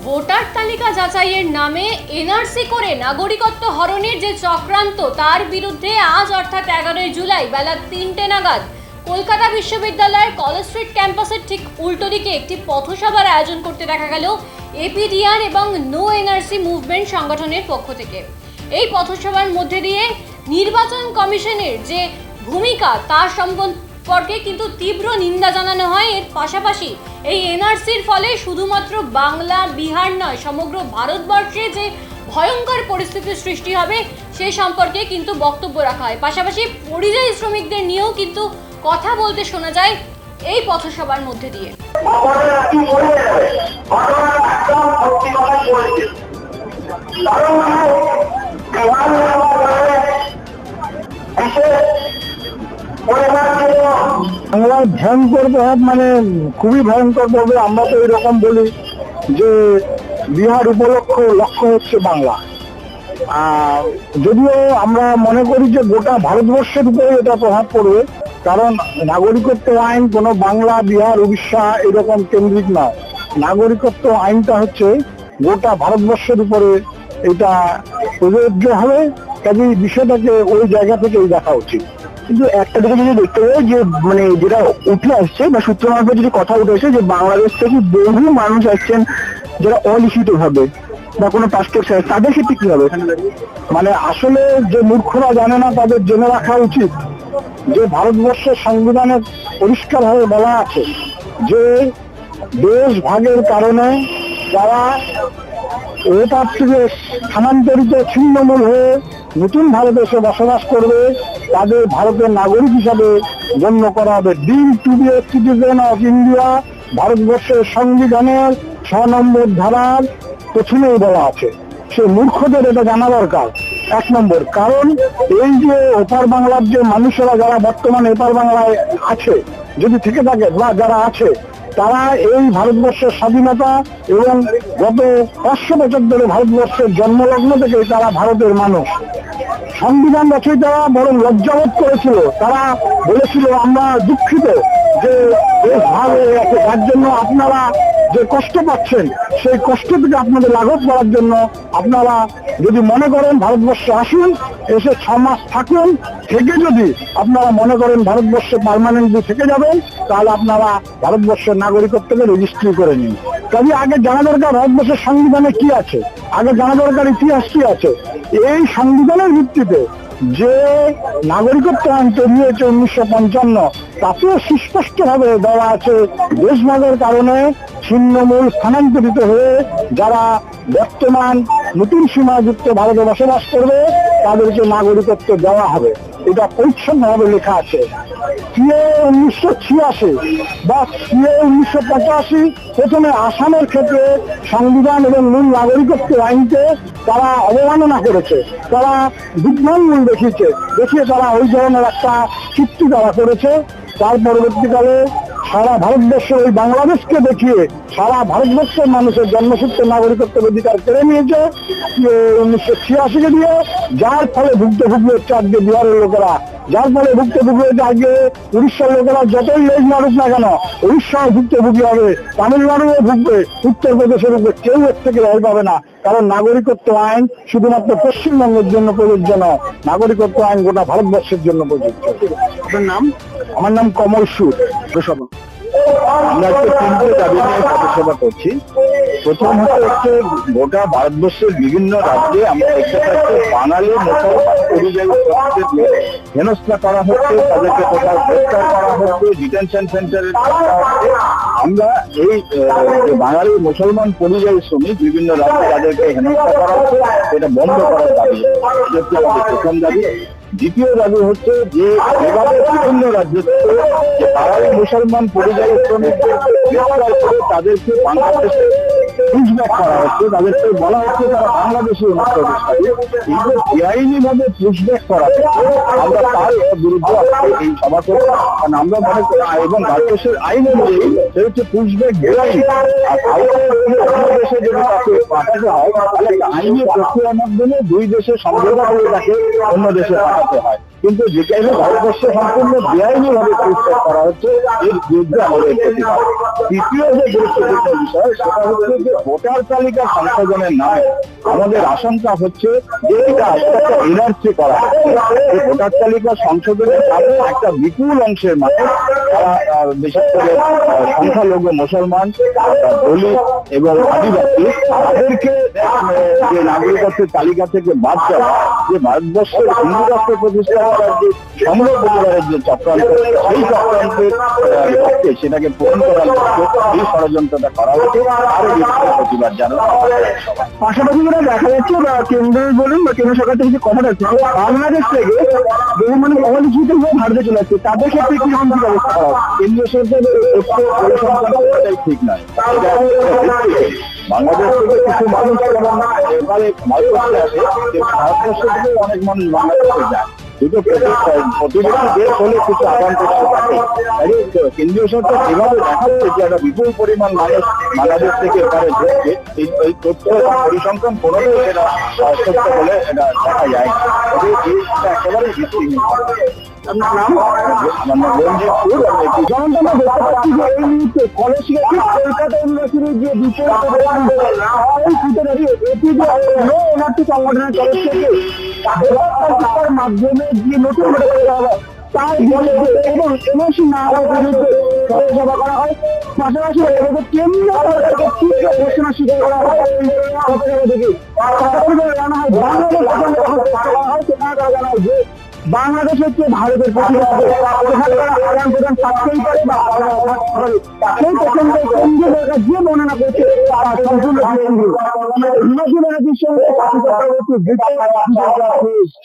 Voter তালিকা যাচাইয়ের নামে এনআরসি করে নাগরিকত্ব হরণের যে চক্রান্ত তার বিরুদ্ধে আজ অর্থাৎ 11 জুলাই বেলা 3টে নাগাদ কলকাতা বিশ্ববিদ্যালয়ের কলেজ স্ট্রিট ক্যাম্পাসের ঠিক উল্টো দিকে একটি পথসভার আয়োজন করতে দেখা গেল এপিডিআর এবং নো এনআরসি মুভমেন্ট সংগঠনের পক্ষ থেকে। এই পথসভার মধ্যে দিয়ে নির্বাচন কমিশনের যে ভূমিকা তার সম্পর্কে কিন্তু তীব্র নিন্দা জানানো হয়। এর পাশাপাশি এই এনআরসির ফলে শুধুমাত্র বাংলা বিহার নয় সমগ্র ভারতবর্ষে যে ভয়ঙ্কর পরিস্থিতির সৃষ্টি হবে সে সম্পর্কে কিন্তু বক্তব্য রাখা হয়। পাশাপাশি পরিযায়ী শ্রমিকদের নিয়েও কিন্তু কথা বলতে শোনা যায় এই পথসভার মধ্যে দিয়ে। বাংলার ভয়ঙ্কর প্রভাব মানে খুবই ভয়ঙ্কর প্রভাব। আমরা তো এরকম বলি যে বিহার লক্ষ্য হচ্ছে বাংলা। যদিও আমরা মনে করি যে গোটা ভারতবর্ষের উপরে এটা প্রভাব পড়বে, কারণ নাগরিকত্ব আইন কোনো বাংলা বিহার উড়িষ্যা এরকম কেন্দ্রিক নয়। নাগরিকত্ব আইনটা হচ্ছে গোটা ভারতবর্ষের উপরে এটা প্রযোজ্য হবে, কাজে বিষয়টাকে ওই জায়গা থেকেই দেখা উচিত। কিন্তু একটা দিকে যদি দেখতে হয় যে মানে যেটা উঠে আসছে বা সূত্র মারফত যদি কথা উঠে আসছে যে বাংলাদেশ থেকে বহু মানুষ আসছেন যারা অলিখিত ভাবে বা কোনো পাসপোর্ট চাই, তাদের ক্ষেত্রে কি হবে? মানে আসলে যে মূর্খরা জানে না তাদের জেনে রাখা উচিত যে ভারতবর্ষের সংবিধানে পরিষ্কারভাবে বলা আছে যে দেশ ভাগের কারণে যারা এটার থেকে স্থানান্তরিত ছিন্নমূল হয়ে নতুন ভারতে এসে বসবাস করবে তাদের ভারতের নাগরিক হিসাবে গণ্য করা হবে। Deemed to be a citizen of India ভারতবর্ষের সংবিধানের 6 নম্বর ধারার প্রথমেই বলা আছে। সে মূর্খদের এটা জানা দরকার। 1 নম্বর, কারণ এই যে ওপার বাংলার যে মানুষেরা যারা বর্তমানে এপার বাংলায় আছে, যদি থেকে থাকে বা যারা আছে, তারা এই ভারতবর্ষের স্বাধীনতা এবং গত 500 বছর ধরে ভারতবর্ষের জন্মলগ্ন থেকে তারা ভারতের মানুষ। সংবিধান রচয়িতারা বরং লজ্জাবোধ করেছিল, তারা বলেছিল আমরা দুঃখিত যে দেশ ভাগ হয়ে গেছে, তার জন্য আপনারা যে কষ্ট পাচ্ছেন সেই কষ্ট থেকে আপনাদের লাঘব করার জন্য আপনারা যদি মনে করেন ভারতবর্ষে আসুন, এসে 6 মাস থাকুন, থেকে যদি আপনারা মনে করেন ভারতবর্ষে পার্মানেন্টলি থেকে যাবেন তাহলে আপনারা ভারতবর্ষের নাগরিকত্বকে রেজিস্ট্রি করে নিন। তবে আগে জানা দরকার ভারতবর্ষের সংবিধানে কি আছে, আগে জানা দরকার ইতিহাস কি আছে। এই সংবিধানের ভিত্তিতে যে নাগরিকত্ব আইন তৈরি হয়েছে 1955, তাতে সুস্পষ্টভাবে দেওয়া আছে দেশভাগের কারণে ছিন্নমূল স্থানান্তরিত হয়ে যারা বর্তমান নতুন সীমাযুক্ত ভারতে বসবাস করবে তাদেরকে নাগরিকত্ব দেওয়া হবে। এটা পরিচ্ছন্নভাবে লেখা আছে। সিএ 1986 বা সিএ 1985 প্রথমে আসামের ক্ষেত্রে সংবিধান এবং মূল নাগরিকত্ব আইনকে তারা অবমাননা করেছে, তারা বিভ্রামমূল দেখিয়ে তারা ওই ধরনের একটা চুক্তি তারা করেছে। তার পরবর্তীকালে সারা ভারতবর্ষের ওই বাংলাদেশকে দেখিয়ে সারা ভারতবর্ষের মানুষের জন্মসূত্রে নাগরিকত্বের অধিকার কেড়ে নিয়েছে 1986-কে দিয়ে, যার ফলে ভুক্তভোগী হচ্ছে আজকে বিহারের লোকেরা, যার ফলে ভুক্তভোগী হচ্ছে আজকে উড়িষ্যার লোকেরা। যতই লেজ মারুক না কেন উড়িষ্যাও ভুক্তভোগী হবে, তামিলনাড়ুও ভুগবে, উত্তরপ্রদেশে ভুগবে, কেউ এর থেকে রেহাই পাবে না। কারণ নাগরিকত্ব আইন শুধুমাত্র পশ্চিমবঙ্গের জন্য প্রযোজ্য নয়, নাগরিকত্ব আইন গোটা ভারতবর্ষের জন্য প্রযোজ্য। আপনার নাম? আমার নাম কমল সুর। আমরা আজকে 3টে দাবি নিয়ে পথসভা করছি। প্রথম হচ্ছে গোটা ভারতবর্ষের বিভিন্ন রাজ্যে আমরা দেখতে পাচ্ছি বাঙালি মুসলমান পরিযায়ী শ্রমিকদের হেনস্থা করা হচ্ছে, তাদেরকে কোথাও গ্রেফতার করা হচ্ছে, ডিটেনশন সেন্টারে রাখা হচ্ছে। আমরা এই বাঙালি মুসলমান পরিযায়ী শ্রমিক বিভিন্ন রাজ্যে তাদেরকে হেনস্থা করা হচ্ছে, এটা বন্ধ করার দাবি হচ্ছে আমাদের প্রথম দাবি। দ্বিতীয় দাবি হচ্ছে যে এভাবে বিভিন্ন রাজ্য থেকে বাঙালি মুসলমান পরিযায়ী শ্রমিকদের তাদেরকে বাংলাদেশে পুশব্যাক করা হচ্ছে, তাদেরকে বলা হচ্ছে তারা বাংলাদেশি অনুপ্রবেশকারী, কিন্তু বেআইনি ভাবে পুশব্যাক করা হচ্ছে। আমরা তার বিরুদ্ধে এই সভা করব, কারণ আমরা মনে করি এবং ভারতবর্ষের আইন অনুযায়ী সে হচ্ছে পুশব্যাক বেআইনি। আর অন্য দেশে যদি তাকে পাঠাতে হয় তাহলে একটা আইনি প্রক্রিয়ার মাধ্যমে 2 দেশে সমঝোতা করে তাকে অন্য দেশে পাঠাতে হয়। কিন্তু যেখানে ভারতবর্ষে সম্পূর্ণ বেআইনি ভাবে পরিষ্কার করা হচ্ছে এর বিরুদ্ধে আমাদের প্রতিবাদ। দ্বিতীয় যে গুরুত্বপূর্ণ বিষয় সেটা হচ্ছে যে ভোটার তালিকা সংশোধনের নামে আমাদের আশঙ্কা হচ্ছে যে এটা একটা এনআরসি করা হচ্ছে। ভোটার তালিকা সংশোধনের কারণে একটা বিপুল অংশের মানুষ বিশেষ করে সংখ্যালঘু মুসলমান, দলিত এবং আদিবাসী তাদেরকে যে নাগরিকত্বের তালিকা থেকে বাদ দেওয়া, যে ভারতবর্ষের হিন্দু রাষ্ট্র প্রতিষ্ঠা করার যে সংগ্রহ পরিবারের যে চক্রান্ত, সেই চক্রান্তের পক্ষে সেটাকে পূরণ করার লক্ষ্যে এই ষড়যন্ত্রটা করা হচ্ছে। আরো প্রতিবাদ জানানো। পাশাপাশি দেখা যাচ্ছে বা কেন্দ্র বলুন বা কেন্দ্র সরকার থেকে যে কথা যাচ্ছে, বাংলাদেশ থেকে বহু মানুষ অলিখিত হয়ে ভারতে চলে যাচ্ছে, তাদের ক্ষেত্রে কিরকম কি ব্যবস্থা করা হবে? কেন্দ্রীয় সরকারের পরিসংখ্যান ঠিক নয়। বাংলাদেশ থেকে কিছু মানুষ এবারে ভারতবর্ষে আসে, ভারতবর্ষ থেকে অনেক মানুষ বাংলাদেশে যায়। দুটো প্রতিবেশী দেশ হলে কিছু আদান-প্রদান থাকে। কেন্দ্রীয় সরকার যেভাবে দেখাচ্ছে যে একটা বিপুল পরিমাণ মানুষ বাংলাদেশ থেকে এবারে ঢুকছে, এই তথ্য পরিসংখ্যান কোনোটাই সেটা সত্য বলে এটা দেখা যায় না। একেবারে ভিত্তিহীন। আমার নাম রঞ্জিতপুর। যেমন আমরা দেখতে পাচ্ছি যে এই মুহূর্তে কলেজ কলকাতা ইউনিভার্সিটির যে সংগঠনের তরফ থেকে মাধ্যমে যে নতুন তার বিরুদ্ধে এবং এনআরসি না হওয়ার বিরুদ্ধে সভা করা হয়। পাশাপাশি কেন্দ্রীয় সরকারকে তীব্র ঘোষণা স্বীকার করা হয়। বাংলাদেশ হচ্ছে ভারতের প্রতিবাদে আদান প্রদান থাকতেই পারে বা সেই প্রসঙ্গে কেন্দ্রীয় সরকার যে বর্ণনা করছে তারা সম্পূর্ণ